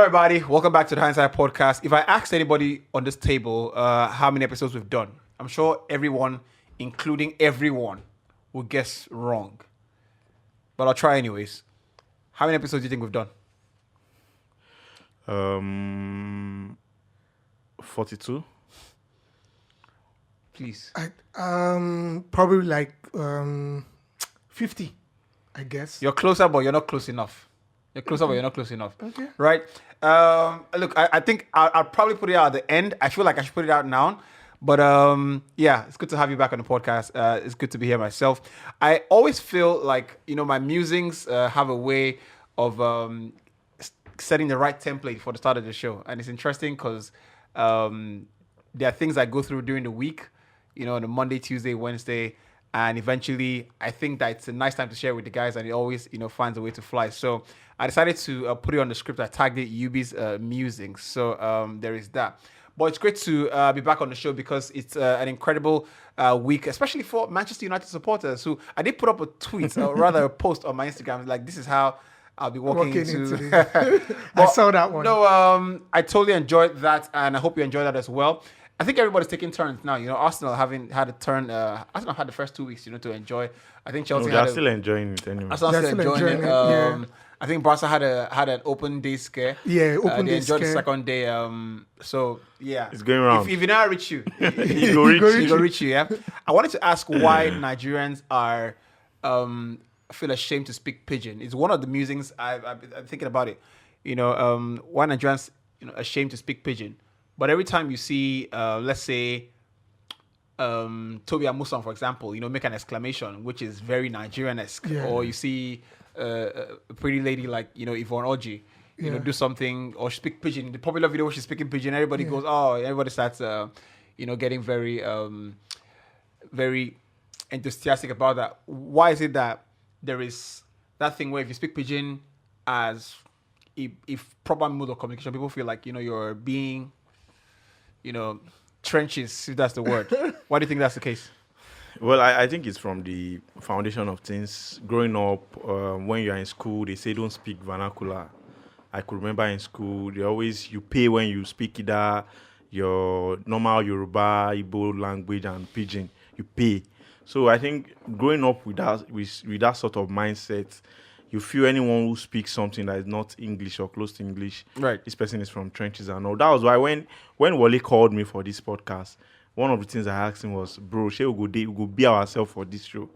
everybody. Welcome back to the Hindsight Podcast. If I asked anybody on this table how many episodes we've done, I'm sure everyone, including everyone, will guess wrong. But I'll try anyways. How many episodes do you think we've done? 42. Please. Probably like 50, I guess. You're closer, but you're not close enough. You're closer, but you're not close enough. Okay. Right? Look, I think I'll probably put it out at the end. I feel like I should put it out now. But yeah, it's good to have you back on the podcast. It's good to be here myself. I always feel like, my musings have a way of setting the right template for the start of the show. And it's interesting because there are things I go through during the week, on a Monday, Tuesday, Wednesday. And eventually, I think that it's a nice time to share with the guys, and it always, finds a way to fly. So I decided to put it on the script. I tagged it Yubby's musings. So there is that. But it's great to be back on the show because it's an incredible week, especially for Manchester United supporters. Who I did put up a tweet, or rather a post on my Instagram, like this is how I'll be walking into. I saw that one. No, I totally enjoyed that, and I hope you enjoyed that as well. I think everybody's taking turns now. Arsenal having had a turn. Arsenal had the first 2 weeks, to enjoy. I think Chelsea they're still enjoying it anyway. Arsenal still enjoying it. Yeah. I think Barca had an open day scare. Yeah, open they day enjoyed scare. the second day. So yeah, It's going round. If you now reach you, He go reach you. Yeah. I wanted to ask why Nigerians are feel ashamed to speak pidgin. It's one of the musings I'm thinking about it. Why Nigerians ashamed to speak pidgin. But every time you see, let's say, Toby Amusan, for example, make an exclamation, which is very Nigerian-esque. Yeah. Or you see a pretty lady like, Yvonne Oji, do something, or speak pidgin. In the popular video where she's speaking pidgin, everybody goes, oh, everybody starts, getting very, very enthusiastic about that. Why is it that there is that thing where if you speak pidgin as if proper mode of communication, people feel like, you're being... trenches, if that's the word. Why do you think that's the case? Well, I think it's from the foundation of things. Growing up, when you're in school, they say don't speak vernacular. I could remember in school, you pay when you speak either your normal Yoruba, Igbo language and Pidgin. You pay. So I think growing up with that sort of mindset, you feel anyone who speaks something that is not English or close to English, right? This person is from trenches and all. That was why when Wole called me for this podcast, one of the things I asked him was, bro, shall we go be ourselves for this show?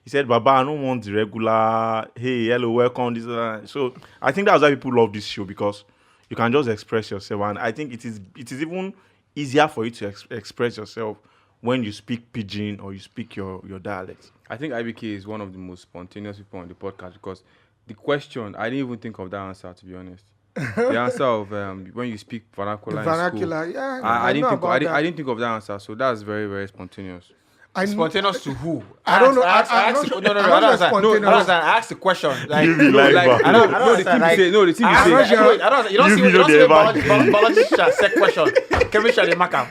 He said, Baba, I don't want the regular, hey, hello, welcome. This. So I think that's why people love this show, because you can just express yourself. And I think it is even easier for you to express yourself when you speak pidgin or you speak your dialect. I think IBK is one of the most spontaneous people on the podcast, because the question, I didn't even think of that answer, to be honest. The answer of when you speak vernacular in Vernacular, school. yeah. I didn't think of that answer, so that's very, very spontaneous. Spontaneous to who? I don't know. I asked the question. Like, You be like, I don't understand. The thing you say. You don't see the biology set question. Chemistry they mark am.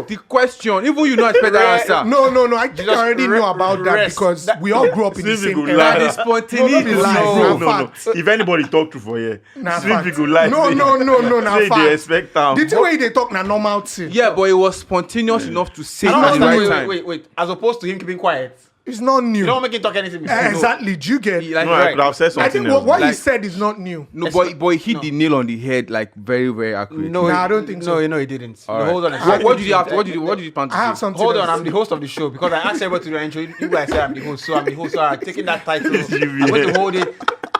The question. Even you not expect that answer. No. I think I already know about that because we all grew up in the same era. That is spontaneous. No. If anybody talk to for here, Swimpy go lie. No. Say they expect them. The way they talk na normal thing. Yeah, but it was spontaneous enough to say at the right time. Wait. As opposed to him keeping quiet. It's not new. You don't make him talk anything. Exactly. Do you get? I could have said I something think else. what he said is not new. No, but he hit the nail on the head, like very, very accurate. No, I don't think so. No, he didn't. Right. Hold on. What did you have? What did you plan to I have say? something. Hold on, else. I'm the host of the show because I asked everybody to intro. You guys say I'm the host, so I'm the host. So I'm taking that title. I'm going to hold it.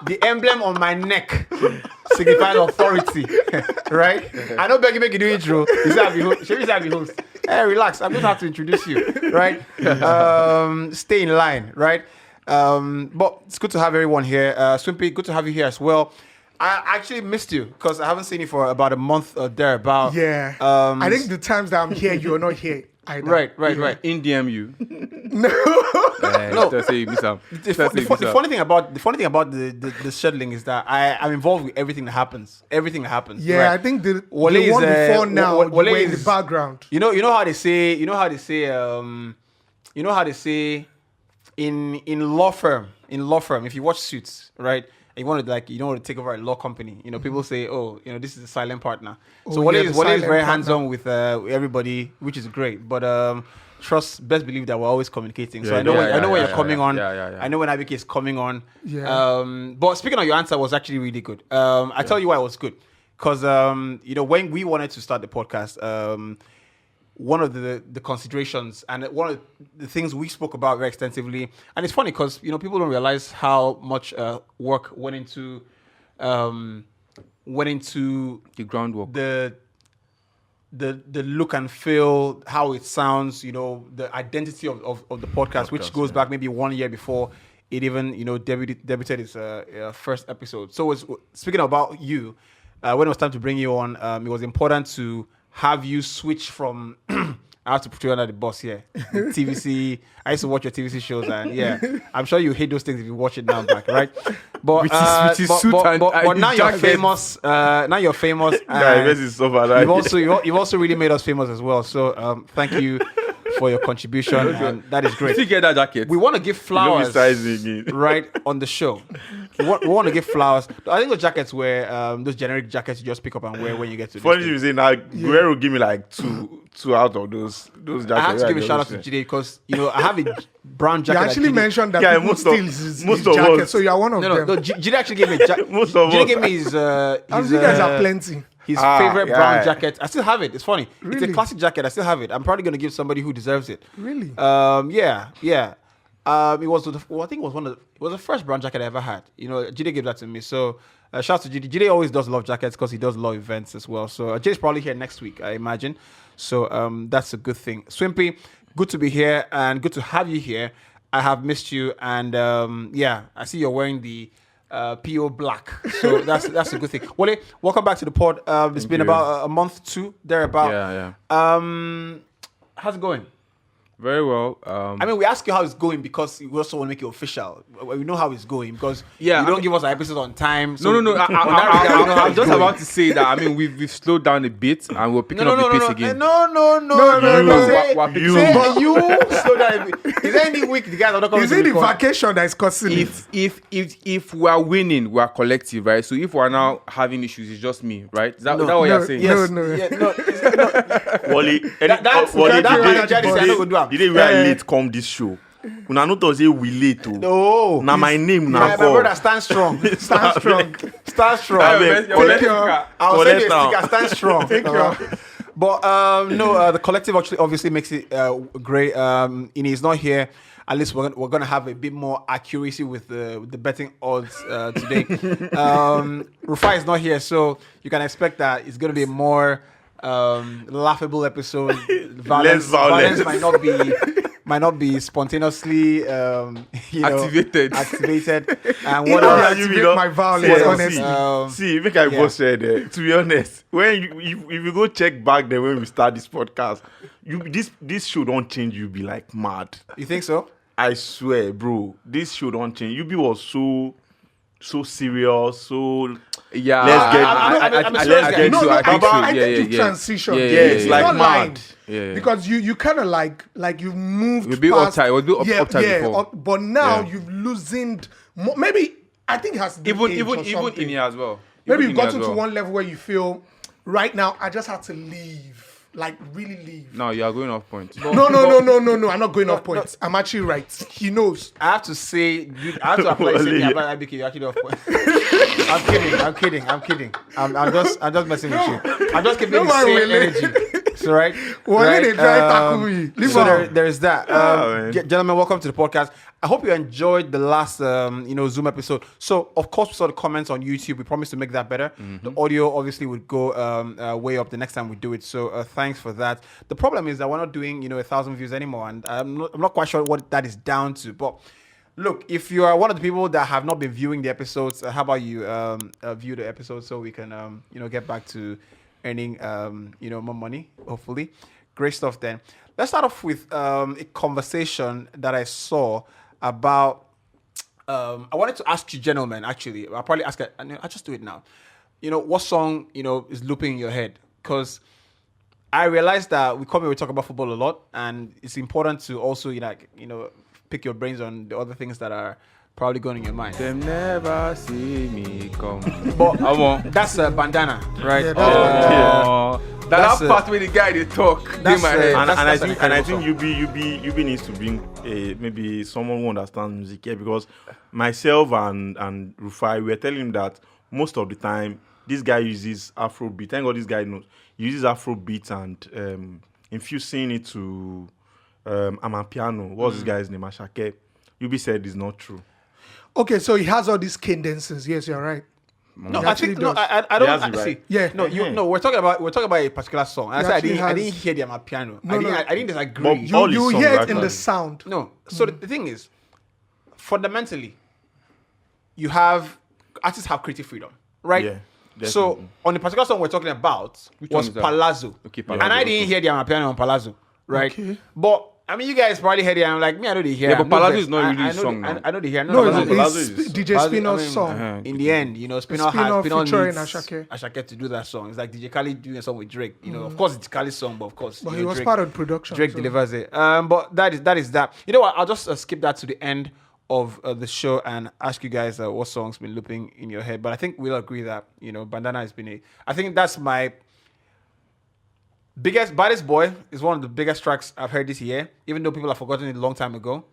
The emblem on my neck signifies authority, right? I know Becky make you do intro. You say I'm the host. Should we say I'm the host? Hey, relax. I'm going to have to introduce you, right? Stay in line, right? But it's good to have everyone here. Swimpy, good to have you here as well. I actually missed you because I haven't seen you for about a month or thereabout. Yeah. I think the times that I'm here, you're not here either. Right. In DM you. No. No. Say you miss out. The funny thing about the scheduling is that I'm involved with everything that happens. Yeah, right? I think the Wole one is, before now, Wole you were in is- the background. You know how they say in law firm, if you watch Suits, right? you want to you don't want to take over a law company. You know, people say, oh, you know, this is a silent partner. Oh, So Wole yeah, is the very silent hands-on with everybody, which is great. But best believe that we're always communicating. So Yeah, I know yeah, when yeah, you're coming on. Yeah. I know when IBK is coming on. Yeah. But speaking of your answer was actually really good. I tell you why it was good. Because you know, when we wanted to start the podcast, one of the considerations and one of the things we spoke about very extensively, and it's funny because you know people don't realize how much work went into The groundwork. the look and feel, how it sounds, you know, the identity of the podcast, which goes back maybe 1 year before it even, you know, debuted its first episode. So speaking about you, when it was time to bring you on, it was important to have you switch from I have to put you under the bus here. TVC. I used to watch your TVC shows, and yeah, I'm sure you hate those things if you watch it now back, right? But Which is suit and now you're jacket. famous. Now you're famous. Yeah, and this is so bad. you've also really made us famous as well. So thank you for your contribution, and that is great. Did you get that jacket? We want to give flowers sizing it. right on the show. We want to give flowers. I think those jackets were those generic jackets you just pick up and wear when you get to. Funny this you thing. say now, Guerrero give me like two out of those jackets. I have to give a Yeah, shout out to Jide because you know I have a brown You jacket. that actually Jide- mentioned that Yeah, people most steal of- his most of jacket, us. so you are one of No, them. Jide actually gave me a jacket. Most of Jide us. gave me his. As you guys are plenty. His favorite yeah. brown jacket. I still have it. It's funny. It's Really? a classic jacket. I still have it. I'm probably gonna give somebody who deserves it. Really? Yeah. It was I think it was the first brown jacket I ever had. You know, Jide gave that to me. So shout out to Jide. Jide always does love jackets because he does love events as well. So Jide's probably here next week, I imagine. So that's a good thing. Swimpy, good to be here and good to have you here. I have missed you, and yeah, I see you're wearing the PO black, so that's a good thing. Wole, welcome back to the pod. It's been you. about a month, two thereabout. Yeah. How's it going? Very well. I mean, we ask you how it's going because we also want to make it official. We know how it's going because Yeah, you I don't mean- give us our episodes on time. So No. I'm just about to say that. I mean, we've slowed down a bit and we're picking up the pace again. No. You. Say you slow down a bit. Is there any week the guys are not coming Is to it the record? vacation that is causing it? If we are winning, we are collective, right? So if we are now having issues, it's just me, right? Is that what you're saying? Yes. No. Yeah, no. Wally, That's Wally, that did manager say I no go do am. they very late come this show. Una no talk say we late too. No. Na my name My na call. brother, stand strong. Stand strong. Stand strong. I mean, Take your- I'll send you a collect now. sticker. Stand strong. But the collective actually obviously makes it great. It's not here. At least we're gonna have a bit more accuracy with the betting odds today. Rufai is not here, so you can expect that it's gonna be a more laughable episode. Less violence. Might not be spontaneously Activated. And You what know, else? you activate know, my violence, see, honestly. see, make I yeah. both said to be honest, when if you go check back then when we start this podcast, this show don't change, you be like mad. You think so? I swear, bro, this show don't change. Yubby was so serious, so Yeah. Let's get- I'm a serious let's guy. get No, to I it. think Yeah. you transitioned. Yeah, it's You're like not lying. mad. Yeah. Because you kind of like you've moved You're a bit past. uptight. It was a bit uptight before. But now Yeah. you've loosened. Maybe I think it has to do with age or Even something. in here as well. Maybe Even you've in here gotten as to well. one level where you feel right now I just had to leave, like really leave. No, you are going off point. No. I'm not going off point. I'm actually right. He knows. I have to say, dude, I have to apply Wally. something about IBK. You're actually off point. I'm kidding. I'm just messing with you. I'm just keeping Don't the same worry, Wale. energy. So right? Wale, right? they try tackle me. Leave So am. there's that. man. Gentlemen, welcome to the podcast. I hope you enjoyed the last Zoom episode. So of course we saw the comments on YouTube. We promised to make that better. The audio obviously would go way up the next time we do it. So thanks for that. The problem is that we're not doing 1,000 views anymore, and I'm not quite sure what that is down to. But look, if you are one of the people that have not been viewing the episodes, how about you view the episodes so we can get back to earning more money, hopefully. Great stuff then. Let's start off with a conversation that I saw about I wanted to ask you gentlemen, actually. I'll probably ask it, and I'll just do it now. What song is looping in your head? Because I realized that we come here, we talk about football a lot, and it's important to also pick your brains on the other things that are probably going in your mind. Them never see me come. But Come on. that's a bandana, right? Yeah, That's That part where the guy they talk. that's, in my uh, head. And, That's- and that's I an think and I incredible think Yubi needs to bring maybe someone who understands music here, because myself and Rufai, we are telling him that most of the time this guy uses Afrobeat. Thank God this guy knows. He uses Afrobeat and infusing it to Amapiano. What's this guy's name? Ashake. Yubi said it's not true. Okay, so he has all these cadences. Yes, you're right. No, He I actually think no. does. I don't He has it, see. right? Yeah. No, no. We're talking about a particular song. And I He said actually I didn't has- hear the piano. No, no. I didn't disagree. But You, all his you songs hear it are in the actually- sound. No. So the thing is, fundamentally, you have artists have creative freedom, right? Yeah, So definitely. on the particular song we're talking about one was is that? Palazzo. Okay, And Palazzo, I didn't okay. hear the Amapiano on Palazzo, right? Okay. But I mean, you guys probably heard it. I'm like, me, I know they hear. Yeah, I but know Palazzo the- is not really I his know song the- now. I know they hear. No, Palazzo- it's Palazzo is- DJ Palazzo, Spino's I mean, song. In the end, you know, Spino featuring needs Ashake. to do that song. It's like DJ Khaled doing a song with Drake. You know, of course it's Khaled's song, but of course, But you he know, was Drake, part of the production. Drake so- delivers it. But that is that. You know what? I'll just skip that to the end of the show and ask you guys what songs been looping in your head. But I think we'll agree that Bandana has been I think that's my baddest boy is one of the biggest tracks I've heard this year. Even though people have forgotten it a long time ago.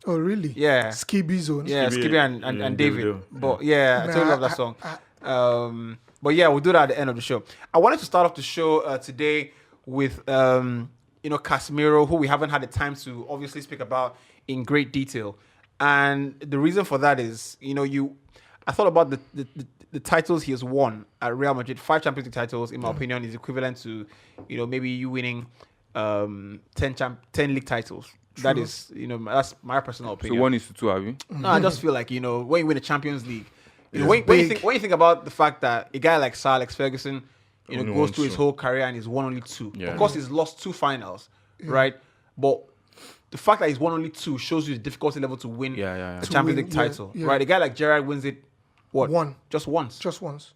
Oh, really? Yeah. Skibby Zone. Yeah, Skibby Skibby and and David. Davido. But yeah, I Nah, totally love that song. But yeah, we'll do that at the end of the show. I wanted to start off the show today with Casemiro, who we haven't had the time to obviously speak about in great detail. And the reason for that is, I thought about the titles he has won at Real Madrid. 5 Champions League titles, in my opinion, is equivalent to, maybe you winning 10 league titles. That is, that's my personal So opinion. 1-2, have you? No, I just feel like, when you win the Champions League, It's when you big. think about the fact that a guy like Sir Alex Ferguson, Only goes won through his 2. whole career and he's won only 2. Yeah. Of course, he's lost 2 finals, right? But the fact that he's won only 2 shows you the difficulty level to win Yeah. the To Champions win, League yeah, title, yeah. right? A guy like Gerrard wins it, One. just once. Just once.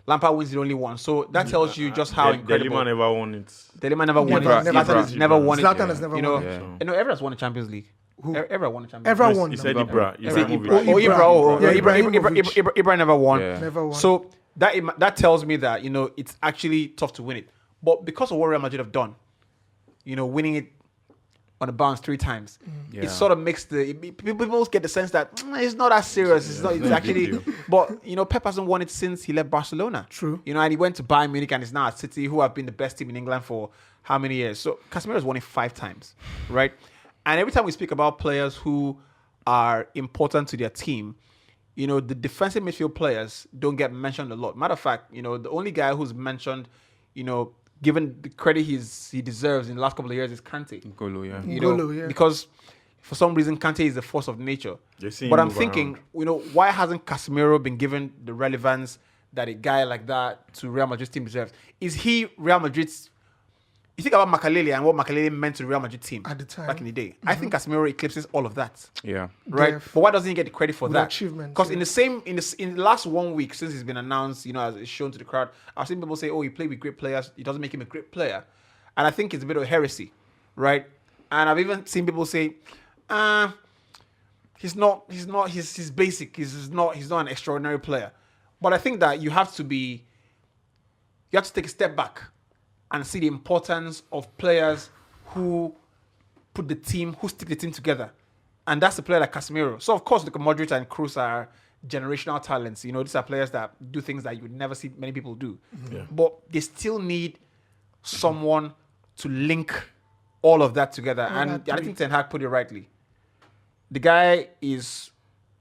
Lampard wins it only once. So that tells you just how incredible. Delima never won it. Delima never won it. Never, Zlatan never. has never won it. Zlatan has never You know, won it. Everyone has won the Champions League. Who? Everyone won the Champions League. Everyone won. He them. said Ibra. He Is said it Ibra. Ibra. Ibra? Ibra never won. Yeah. Never won. So that tells me that it's actually tough to win it. But because of what Real Madrid have done, winning it on the bounce 3 times, Yeah. it sort of makes people get the sense that it's not that serious. It's not. It's not a big actually. deal. But Pep hasn't won it since he left Barcelona. True. And he went to Bayern Munich and is now at City, who have been the best team in England for how many years? So Casemiro has won it 5 times, right? And every time we speak about players who are important to their team, the defensive midfield players don't get mentioned a lot. Matter of fact, the only guy who's mentioned, given the credit he deserves in the last couple of years is Kante. Golo, yeah. N'Golo, yeah. Because for some reason Kante is a force of nature. They see But him I'm move thinking, why hasn't Casemiro been given the relevance that a guy like that to Real Madrid's team deserves? Is he Real Madrid's? You think about Makalele and what Makalele meant to the Real Madrid team At the time. back in the day. I think Casemiro eclipses all of that. Yeah. Right, Def. but why doesn't he get the credit for With that? achievements, Because yeah. in the last 1 week since he's been announced, as it's shown to the crowd, I've seen people say, "Oh, he played with great players. It doesn't make him a great player," and I think it's a bit of heresy, right? And I've even seen people say, "He's not. He's basic. He's not an extraordinary player." But I think that you have to take a step back and see the importance of players who stick the team together. And that's a player like Casemiro. So, of course, Modric and Kroos are generational talents. These are players that do things that you would never see many people do. Yeah. But they still need someone to link all of that together. And I think Ten Hag put it rightly. The guy is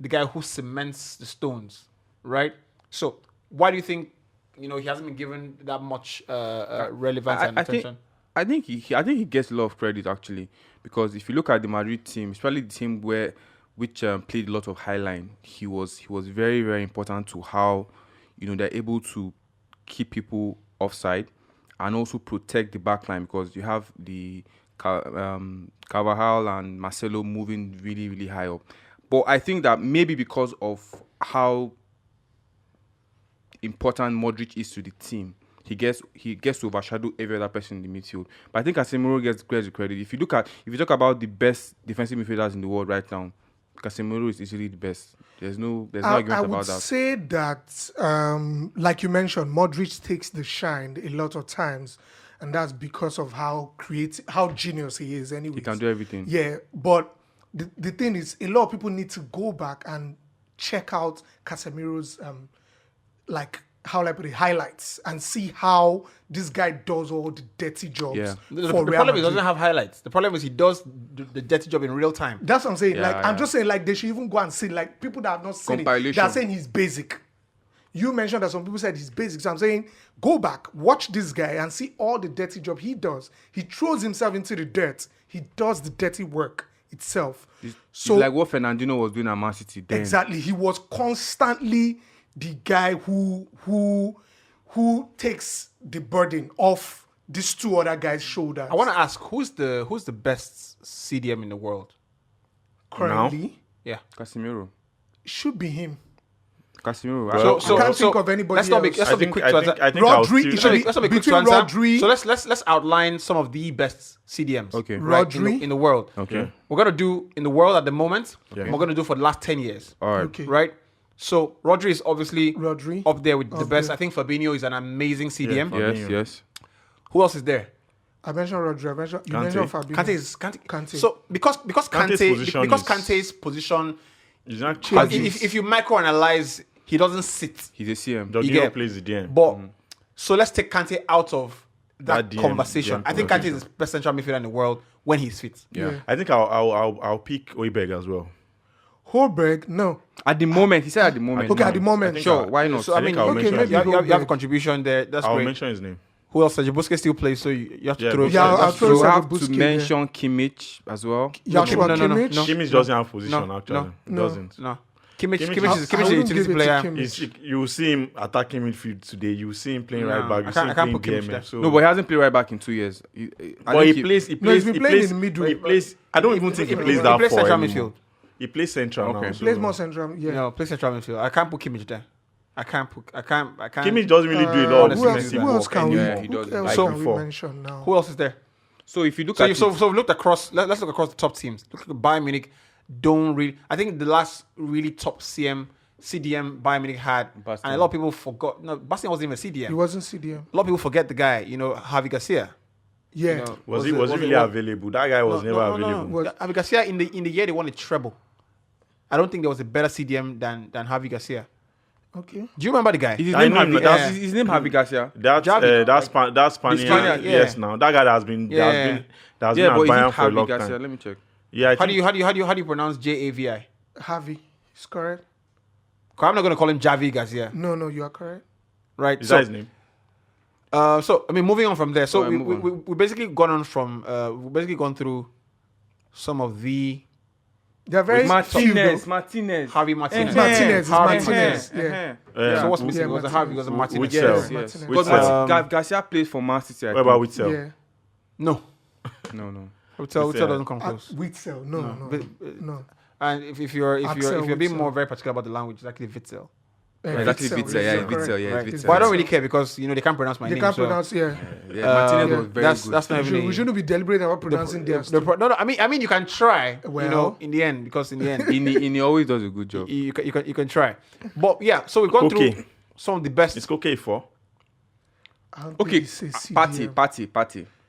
the guy who cements the stones, right? So, why do you think he hasn't been given that much relevance and attention? I think he gets a lot of credit actually, because if you look at the Madrid team, especially the team which played a lot of high line, he was very, very important to how they're able to keep people offside and also protect the back line, because you have the Carvajal and Marcelo moving really, really high up. But I think that maybe because of how important Modric is to the team, he gets to overshadow every other person in the midfield. But I think Casemiro gets the credit. If you talk about the best defensive midfielders in the world right now, Casemiro is easily the best. There's no I argument would about that. say that, like you mentioned, Modric takes the shine a lot of times, and that's because of how creative, how genius he is. Anyway, He can do everything. Yeah, but the thing is, a lot of people need to go back and check out Casemiro's like how I put it, highlights and see how this guy does all the dirty jobs. Yeah. The For Real problem is he Madrid. doesn't have highlights. The problem is he does the dirty job in real time. That's what I'm saying. Yeah, like, I'm yeah. just saying, like, they should even go and see, like, people that have not seen it, Compilation. they're saying he's basic. You mentioned that some people said he's basic. So I'm saying, go back, watch this guy and see all the dirty job he does. He throws himself into the dirt. He does the dirty work itself. So like what Fernandinho was doing at Man City then. Exactly. He was constantly the guy who takes the burden off these two other guys' shoulders. I want to ask, who's the best CDM in the world? currently. Yeah. Casemiro. Should be him. Casemiro. So I can't think of anybody let's not be else. let's not be quick to answer. I think I'll Rodri, still- it should be Let's not be quick to between answer. Rodri. So let's outline some of the best CDMs. Okay. Right, Rodri. in the world. Okay. We're gonna do in the world at the moment. Yeah. We're gonna do for the last 10 years. All right. Okay. Right. So Rodri is obviously Rodri. up there with the Up best. there. I think Fabinho is an amazing CDM. Yeah. Yes, yes. Who else is there? I mentioned Rodri. I mentioned, you Kante. mentioned Fabinho. Kante. So because Kante's Kante position because is- Kante's position, He's not if you microanalyze, he doesn't sit. He's a CM. You Jorginho get- plays the DM. But so let's take Kante out of that That DM conversation. I think Kante is the best central midfielder in the world when he's fit. Yeah. I think I'll pick Oibeg as well. Holberg, no. At the moment, he said at the moment. Okay, at the moment. think Sure, I'll- why not? So I mean, I'll okay, mention maybe his you have a name. contribution there. That's I'll great. mention his name. Who else? Sergio Busquets still plays, so you have to Yeah, throw. yeah, I'll that's throw true. we Sergio have to Busquets mention Kimmich as well. Joshua no, no, Kimmich. no. Kimmich doesn't have position no, actually. no, He no. doesn't. No, Kimmich Kimmich is is- a I wouldn't utility give it to player. Kimmich. You will see him attacking midfield today. You will see him playing No, right back. I You see can't- him I can't playing put Kimmich there. DMF. So, No, but he hasn't played right back in 2 years. I but think he plays. He No, plays. he's been He playing plays. in the middle. He plays. I don't even think he plays that He plays far central anymore. midfield. He plays central Okay. now. He plays so- more central. Yeah. No, plays central midfield. I can't put Kimmich there. I can't. Kimmich doesn't really do a lot of honestly, defensive who who else work can we? anymore. Yeah, he does. Who else Like can we before. mention now? Who else is there? So if you look So, at so, it, so we looked across. Let's look across the top teams. Look at Bayern Munich. Don't really. I think the last really top CDM Bayern Munich had, Bastian. and a lot of people forgot. No, Bastian wasn't even a CDM. He wasn't CDM. A lot of people forget the guy. You know, Javi Garcia. Yeah. You know, Was he it- really it- available? That guy was never available. Was- Javi Garcia in the year they won a treble. I don't think there was a better CDM than Javi Garcia. Okay. Do you remember the guy? is his I name know him, Javi? that's- His name Javi Garcia. That's Javi, that's Spaniard. Spaniard, yeah. Yes, now that guy that has been Yeah. Yeah, been at but is Bayern it for a Javi long Garcia? time. Let me check. Yeah, I How do think you pronounce Javi? Javi. He's correct. I'm not going to call him Javi Garcia, No, you are correct. right? is So, that his name? so I mean, moving on from there. So Alright, we move we basically gone on from we basically gone through some of the They're very few, Martinez. though. Martinez. Javi Martinez. Martinez, Harvey Martinez. Yeah. Yeah. So what's Who- missing? It was a Harvey. It was a Martinez. Which Yes, cell? yes. Martinez. Because Um, Garcia plays for Man City. I What about think. Witzel? Yeah. No, No. Witzel doesn't come Uh, close. Witzel. No. But- No. And if you're Axel being Witsel. more very particular about the language, it's actually Witzel. It's actually Witzel. Yeah, Witzel. Yeah, Right. Witzel. But I don't really care because you know they can't pronounce my They name. can't so pronounce. Yeah. Yeah, Martinez yeah. was very that's good. that's not even. We shouldn't be deliberate about pronouncing theirs. no, I mean you can try. Well. You know, in the end, because in the end, He always does a good job. you can try. But yeah, so we've gone Okay. through some of the best. It's okay for. I don't Okay, think it's a Party. CDM.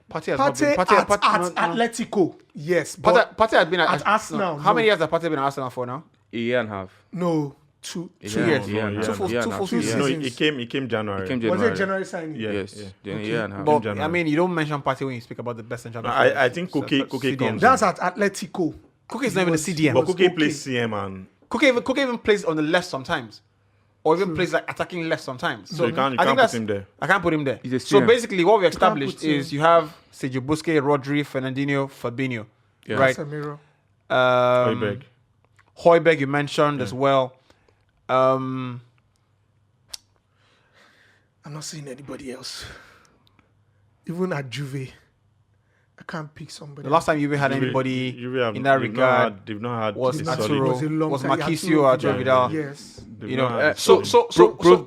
Party has not Partey been. Party, at no, no. Atletico. Yes. But Partey has been at Arsenal, How no. many years has Partey been at Arsenal for now? A year and a half. no. Two Yeah, years. yeah, No, yeah, two full- yeah, two yeah, full yeah. seasons. No, Seasons. it came January. It came Was January. it January signing? Yeah. Yes, yeah. then a year and a half. But January. I mean, you don't mention Partey when you speak about the best central. I think So, Koke CDM. comes. That's at Atletico. Koke is not even a CDM. But was Koke okay. plays CM and Koke even plays on the left sometimes, or even plays like attacking left sometimes. so you can't I think put that's- him there. I can't put him there. He's a So CM. basically, what we can't established put him. is you have Sergio Busquets, Rodri, Fernandinho, Fabinho, Yeah. right? Casemiro. Højbjerg. Højbjerg you mentioned as well. I'm not seeing anybody else. Even at Juve, I can't pick somebody. The last time you had anybody in that regard they've not had was a Arturo, solid. was a long was time. Marquisio, Arturo Arturo Vidal. Vidal. Yes. They've You know, not had a so solid.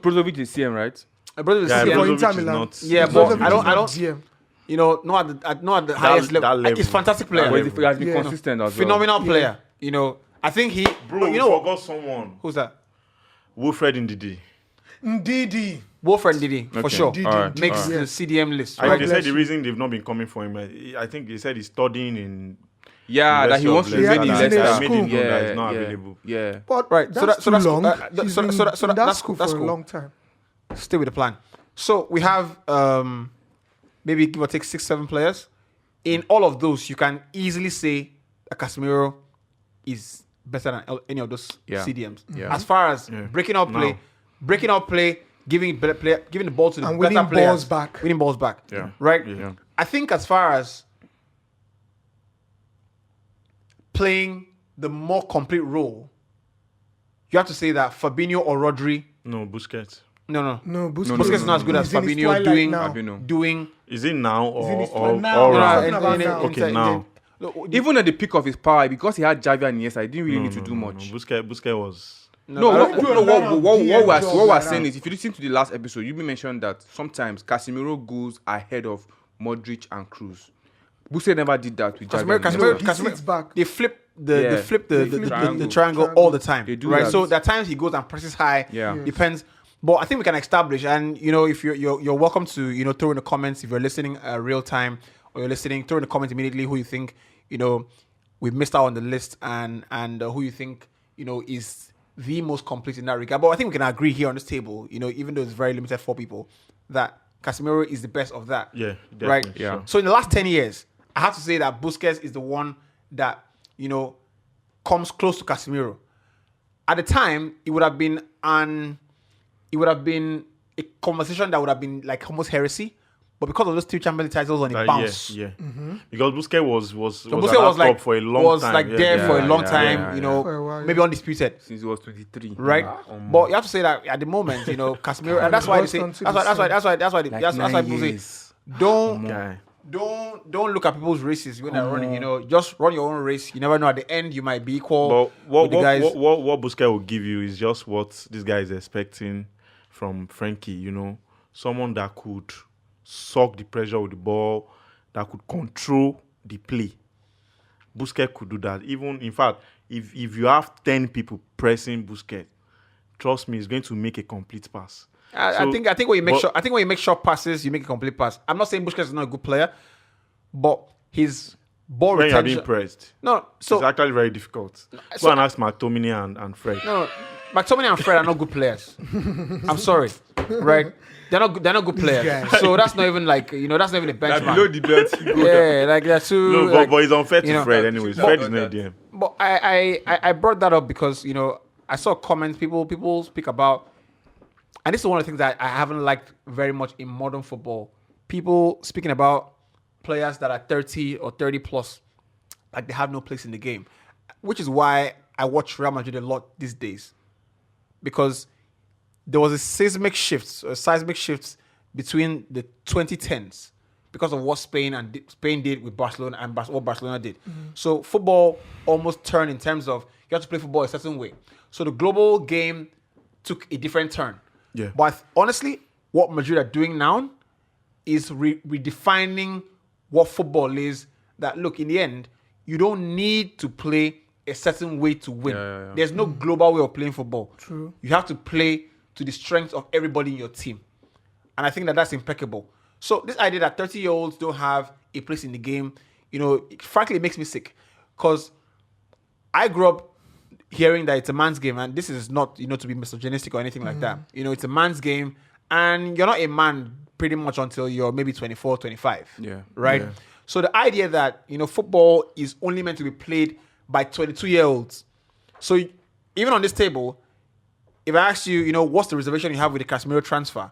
Brozovic is CM, right? brother, Yeah, CM, for Brozovic Inter is Milan. not. Yeah, is but not I don't- good. GM. you know, not at the highest that level. level. He's a fantastic player. But he has been Yeah. consistent as well. Phenomenal player. You know, I think he. Bro, you know we forgot someone. who's that? Wilfred Ndidi. Ndidi. Wolfred Didi for Okay. sure. Ndidi. Alright, Makes alright. the CDM list. I Right? they bless said the you. reason they've not been coming for him, I think they said he's studying in Yeah, that he wants to University remain of in Leicester. Leicester. That made him know that Yeah, he's not yeah, available. Yeah. But Right, so that's that's too cool. long. He's He's been in in that school that's for a cool. long time. Stay with the plan. So we have maybe give or take 6-7 players. In all of those, you can easily say that Casemiro is better than any of those Yeah. CDMs. Yeah. As far as Yeah. breaking up play, giving the ball to the And better winning players, balls back. winning balls back. Yeah. Right. Yeah. I think as far as playing the more complete role, you have to say that Fabinho or Rodri. No, Busquets. No. No, Busquets is not as good as He's in his Fabinho twilight doing now. Fabinho. doing. Is it now He's in his or prime now. all No, round? talking about now. Okay, now. Even at the peak of his power, because he had Javi and Iniesta, he didn't really need to do much. Busquets was. No, I what, don't do no, a lot of what DM we're jobs like saying that. is, if you listen to the last episode, you mentioned that sometimes Casemiro goes ahead of Modric and Cruz. Busquets never did that with Javi. and Iniesta. He sits back. They flip the Yeah. they flip the, They the, flip the, triangle. the triangle all the time. They do right. that. So there are times he goes and presses high. Yeah. Yes. Depends. But I think we can establish, and if you're welcome to throw in the comments if you're listening real time or you're listening, throw in the comments immediately who you think we've missed out on the list and who you think is the most complete in that regard. But I think we can agree here on this table, even though it's very limited for people, that Casemiro is the best of that. Yeah, Right? definitely, Yeah. sure. So in the last 10 years, I have to say that Busquets is the one that, comes close to Casemiro. At the time, it would have been a conversation that would have been like almost heresy. But because of those 2 Champions League titles on a bounce, Yeah. Because Busquets was so at Busquets that was like top for a long time. there for a long yeah, time, yeah. For a while, maybe undisputed. Since he was 23. Right, but you have to say that at the moment, Casemiro, and that's why they say Burst onto that's why the that's why people say don't Guy. don't look at people's races when they're running. Just run your own race. You never know. At the end, you might be equal. But what with the guys. what Busquets will give you is just what this guy is expecting from Frankie. Someone that could suck the pressure with the ball, that could control the play. Busquets could do that. Even in fact, if you have 10 people pressing Busquets, trust me, he's going to make a complete pass. I think when you make short passes, you make a complete pass. I'm not saying Busquets is not a good player, but his ball when you're retention. being pressed, No, so it's actually very difficult. so- Go and ask McTominay and Fred. no, McTominay and Fred are not good players. I'm sorry, right? They're not good players. guys. So that's not even like that's not even a Like below benchmark. the belt, he goes Yeah, like they're too. No, like, but it's unfair to you know, Fred anyways. but- Fred is not a DM. But I brought that up because I saw comments people speak about, and this is one of the things that I haven't liked very much in modern football. People speaking about players that are 30 or 30 plus, like they have no place in the game, which is why I watch Real Madrid a lot these days, because there was a seismic shift between the 2010s because of what Spain did with Barcelona and what Barcelona did. So football almost turned in terms of you have to play football a certain way. So the global game took a different turn. Yeah. But honestly, what Madrid are doing now is redefining what football is. That look, in the end, you don't need to play a certain way to win. Yeah. There's no global way of playing football. True. You have to play to the strength of everybody in your team. And I think that's impeccable. So this idea that 30-year-olds don't have a place in the game, frankly, it makes me sick. Because I grew up hearing that it's a man's game, and this is not, to be misogynistic or anything like that. It's a man's game, and you're not a man pretty much until you're maybe 24, 25. Yeah. Right? Yeah. So the idea that, football is only meant to be played by 22-year-olds. So even on this table, if I ask you, what's the reservation you have with the Casemiro transfer?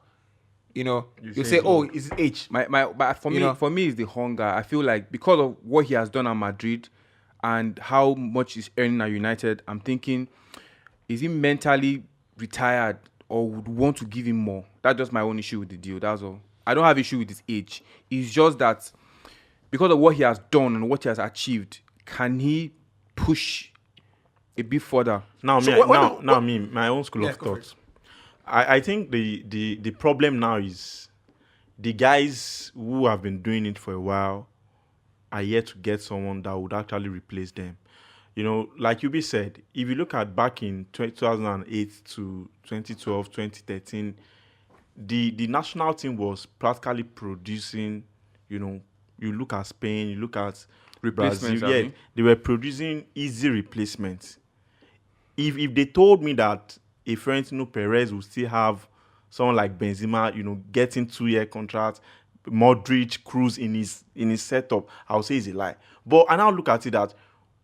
You'll say, oh, it's his age. But for me, it's the hunger. I feel like because of what he has done at Madrid and how much he's earning at United, I'm thinking, is he mentally retired or would want to give him more? That's just my own issue with the deal. That's all. I don't have issue with his age. It's just that because of what he has done and what he has achieved, can he push a bit further? Now, So my own school of go for thought. I think the problem now is the guys who have been doing it for a while are yet to get someone that would actually replace them. You know, like Yubby said, if you look at back in 2008 to 2012, 2013, the national team was practically producing, you know, you look at Spain, you look at Replacements, Brazil, yeah, Abi? they were producing easy replacements. If they told me that a Florentino Perez would still have someone like Benzema, you know, getting 2-year contract, Modric, Cruz in his setup, I would say it's a lie. But I now look at it that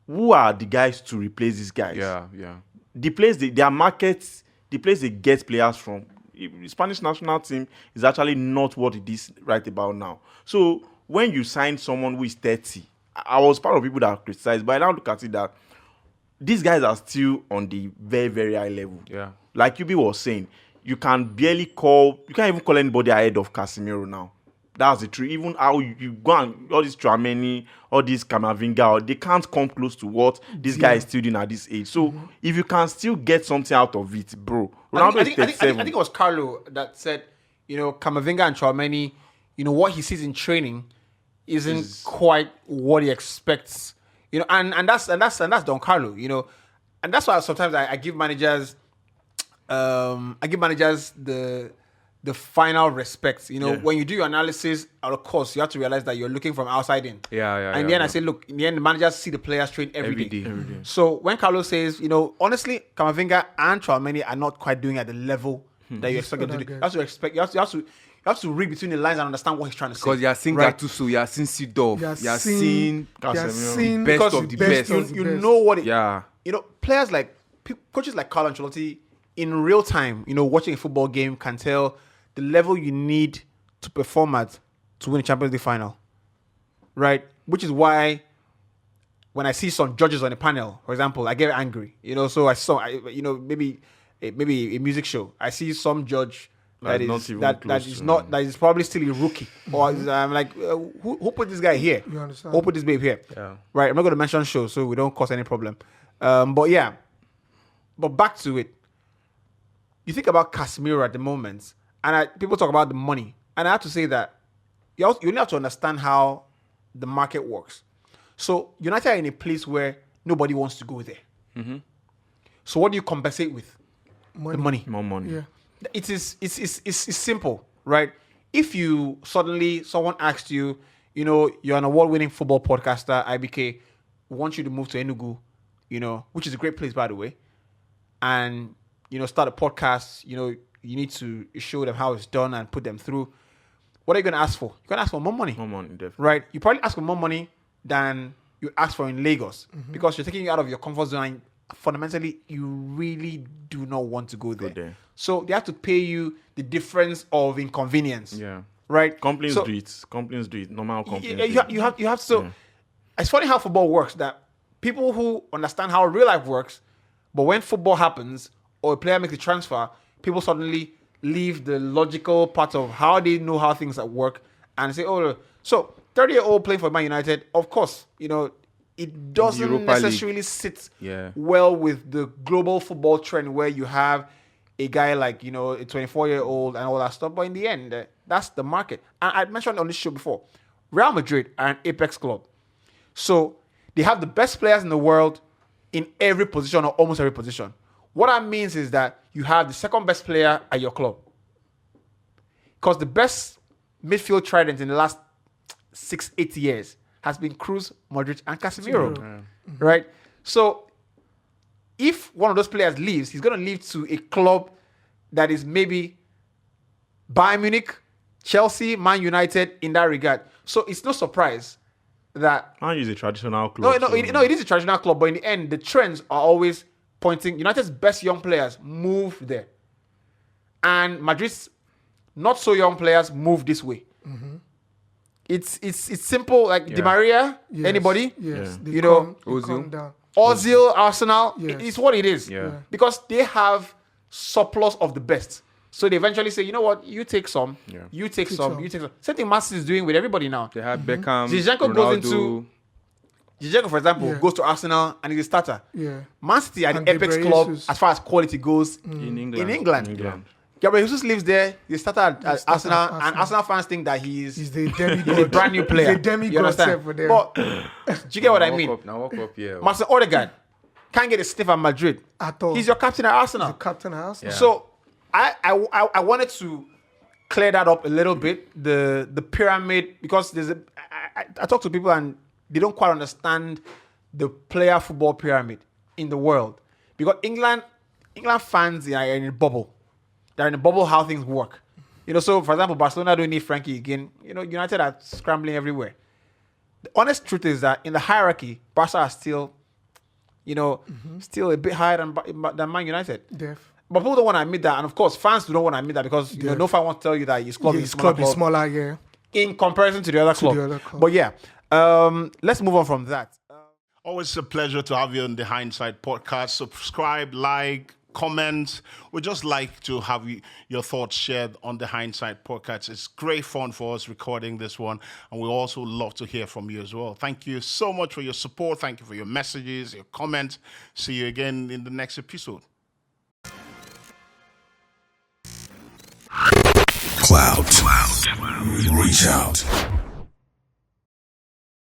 who are the guys to replace these guys? Yeah. The place their markets, the place they get players from. The Spanish national team is actually not what it is right about now. So when you sign someone who is 30, I was part of people that criticized, but I now look at it that these guys are still on the very, very high level. Yeah. Like Yubby was saying, you can't even call anybody ahead of Casemiro now. That's the truth. Even how you go and all these Tchouaméni, all these Camavinga, they can't come close to what this guy is still doing at this age. So if you can still get something out of it, bro. Ronaldo I is think 37. it was Carlo that said, you know, Camavinga and Tchouaméni, you know, what he sees in training isn't quite what he expects. You know, and that's Don Carlo, you know. And that's why sometimes I give managers the final respect. You know, when you do your analysis, of course, you have to realize that you're looking from outside in. And then I say, look, in the end, the managers see the players train every day. So when Carlos says, you know, honestly, Camavinga and Tchouaméni are not quite doing at the level that you expect them to do. You have to expect. You have to read between the lines and understand what he's trying to say. Because you are seeing Gattuso, you are seeing Seedorf, you are seeing Casemiro. best of the best. You know what it, Yeah. you know, players like coaches like Carlo Ancelotti in real time, you know, watching a football game can tell the level you need to perform at to win a Champions League final, right? Which is why when I see some judges on a panel, for example, I get angry, you know. So maybe a music show, I see some judge that is probably still a rookie, or I'm like, who put this guy here? You understand? Who put this babe here? Yeah. Right. I'm not going to mention shows so we don't cause any problem. But back to it. You think about Casemiro at the moment, and people talk about the money, and I have to say that you only have to understand how the market works. So United are in a place where nobody wants to go there. So what do you compensate with? The money. More money. Yeah. It's simple, right? If someone asked you, you know, you're an award-winning football podcaster, IBK, we want you to move to Enugu, you know, which is a great place, by the way, and, you know, start a podcast, you know, you need to show them how it's done and put them through. What are you going to ask for? You're going to ask for more money. More money, definitely. Right? You probably ask for more money than you ask for in Lagos because you're taking you out of your comfort zone and fundamentally you really do not want to go there. So they have to pay you the difference of inconvenience. Yeah. Right? Companies do it. Normal companies. You have to. So it's funny how football works, that people who understand how real life works, but when football happens or a player makes a transfer, people suddenly leave the logical part of how they know how things work and say, oh, so 30-year-old playing for Man United, of course, you know, it doesn't necessarily sit well with the global football trend where you have a guy like, you know, a 24-year-old and all that stuff. But in the end, that's the market. And I mentioned on this show before, Real Madrid are an apex club. So they have the best players in the world in every position or almost every position. What that means is that you have the second best player at your club. Because the best midfield trident in the last 6-8 years has been Cruz, Modric, and Casemiro. Right? So if one of those players leaves, he's going to leave to a club that is maybe Bayern Munich, Chelsea, Man United in that regard. So it's no surprise that... Man U is a traditional club. It is a traditional club, but in the end, the trends are always pointing... United's best young players move there. And Madrid's not so young players move this way. It's simple, like Di Maria, anybody? Yes. You know, Ozil, Arsenal, it's what it is. Because they have surplus of the best. So they eventually say, you know what, you take some, you take some. Same thing Man City is doing with everybody now. They have Beckham, Zinchenko goes into... Zinchenko, for example, goes to Arsenal and is a starter. Man City are the apex club as far as quality goes in England. Gabriel Jesus lives there. He started at Arsenal, and Arsenal fans think that he's the demigod. a brand new player. He's a demigod. You understand? For them. But do you get what I mean? Now walk up here. Marcel Odegaard can't get a sniff at Madrid. At all. He's your captain at Arsenal. The captain at Arsenal. So I wanted to clear that up a little bit. The pyramid, because I talk to people and they don't quite understand the player football pyramid in the world. Because England fans are in a bubble. They're in a bubble how things work. So for example, Barcelona don't need Frankie again. United are scrambling everywhere. The honest truth is that in the hierarchy, Barca are still, still a bit higher than Man United. Def. But people don't want to admit that, and of course, fans don't want to admit that because no fan wants to tell you that his club is smaller, yeah. In comparison to the other club. But yeah, let's move on from that. Always a pleasure to have you on the Hindsight Podcast. Subscribe, like, comment. We'd just like to have your thoughts shared on the Hindsight Podcast. It's great fun for us recording this one, and we also love to hear from you as well. Thank you so much for your support. Thank you for your messages, your comments. See you again in the next episode. Cloud. Reach out.